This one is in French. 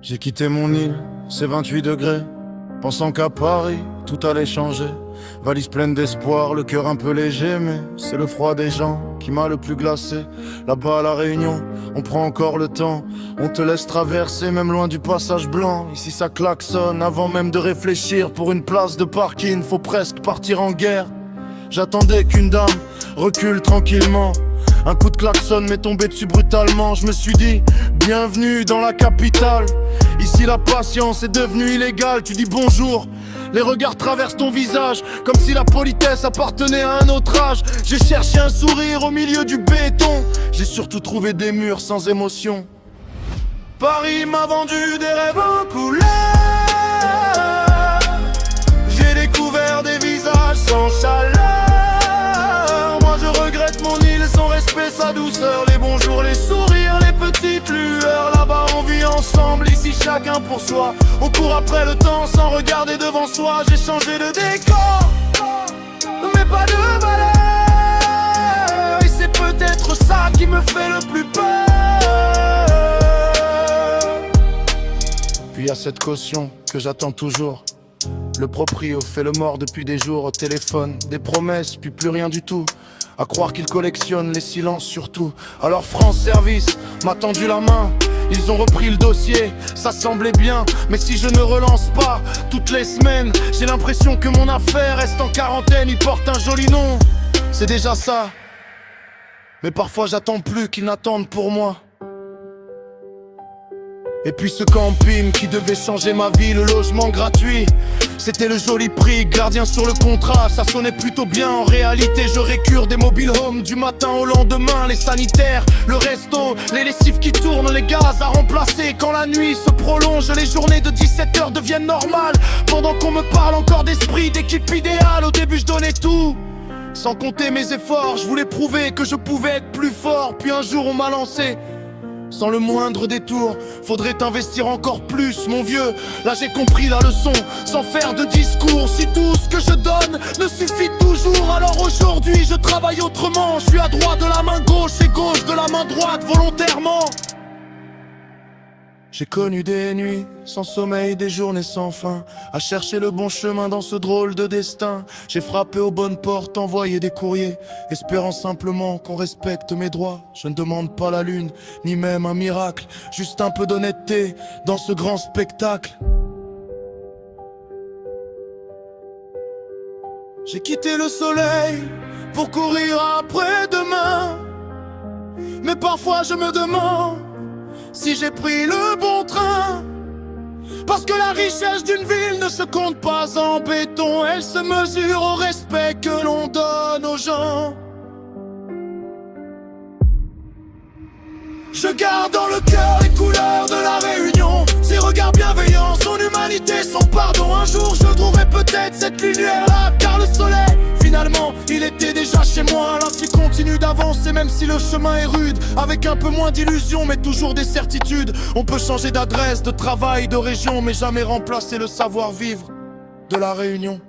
J'ai quitté mon île, c'est 28 degrés, pensant qu'à Paris, tout allait changer. Valise pleine d'espoir, le cœur un peu léger, mais c'est le froid des gens qui m'a le plus glacé. Là-bas à La Réunion, on prend encore le temps, on te laisse traverser même loin du passage blanc. Ici ça klaxonne avant même de réfléchir, pour une place de parking, faut presque partir en guerre. J'attendais qu'une dame recule tranquillement. Un coup de klaxon m'est tombé dessus brutalement. Je me suis dit, bienvenue dans la capitale. Ici la patience est devenue illégale. Tu dis bonjour, les regards traversent ton visage, comme si la politesse appartenait à un autre âge. J'ai cherché un sourire au milieu du béton. J'ai surtout trouvé des murs sans émotion. Paris m'a vendu des rêves en couleur. J'ai découvert des visages sans chaleur. Moi je regrette mon île, son respect, sa douceur. Les bons jours, les sourires, les petites lueurs. Là-bas on vit ensemble, ici chacun pour soi. On court après le temps sans regarder devant soi. J'ai changé de décor, mais pas de valeur. Et c'est peut-être ça qui me fait le plus peur. Puis y a cette caution que j'attends toujours. Le proprio fait le mort depuis des jours au téléphone. Des promesses, puis plus rien du tout. À croire qu'il collectionne les silences surtout. Alors France Service m'a tendu la main. Ils ont repris le dossier, ça semblait bien. Mais si je ne relance pas toutes les semaines, j'ai l'impression que mon affaire reste en quarantaine. Il porte un joli nom, c'est déjà ça. Mais parfois j'attends plus qu'ils n'attendent pour moi. Et puis ce camping qui devait changer ma vie, le logement gratuit, c'était le joli prix, gardien sur le contrat, ça sonnait plutôt bien. En réalité je récure des mobile homes du matin au lendemain. Les sanitaires, le resto, les lessives qui tournent, les gaz à remplacer. Quand la nuit se prolonge, les journées de 17h deviennent normales. Pendant qu'on me parle encore d'esprit, d'équipe idéale. Au début je donnais tout, sans compter mes efforts. Je voulais prouver que je pouvais être plus fort. Puis un jour on m'a lancé sans le moindre détour. Faudrait investir encore plus, mon vieux. Là j'ai compris la leçon, sans faire de discours. Si tout ce que je donne ne suffit toujours, alors aujourd'hui je travaille autrement. Je suis à droite de la main gauche et gauche de la main droite volontairement. J'ai connu des nuits sans sommeil, des journées sans fin, à chercher le bon chemin dans ce drôle de destin. J'ai frappé aux bonnes portes, envoyé des courriers, espérant simplement qu'on respecte mes droits. Je ne demande pas la lune, ni même un miracle, juste un peu d'honnêteté dans ce grand spectacle. J'ai quitté le soleil pour courir après demain. Mais parfois je me demande si j'ai pris le bon train. Parce que la richesse d'une ville ne se compte pas en béton. Elle se mesure au respect que l'on donne aux gens. Je garde dans le cœur les couleurs de la Réunion, ses regards bienveillants, son humanité, son pardon. Un jour je trouverai peut-être cette lumière-là, car le soleil, finalement, il était déjà chez moi. L'ainsi continue d'avancer même si le chemin est rude, avec un peu moins d'illusions mais toujours des certitudes. On peut changer d'adresse, de travail, de région, mais jamais remplacer le savoir-vivre de la Réunion.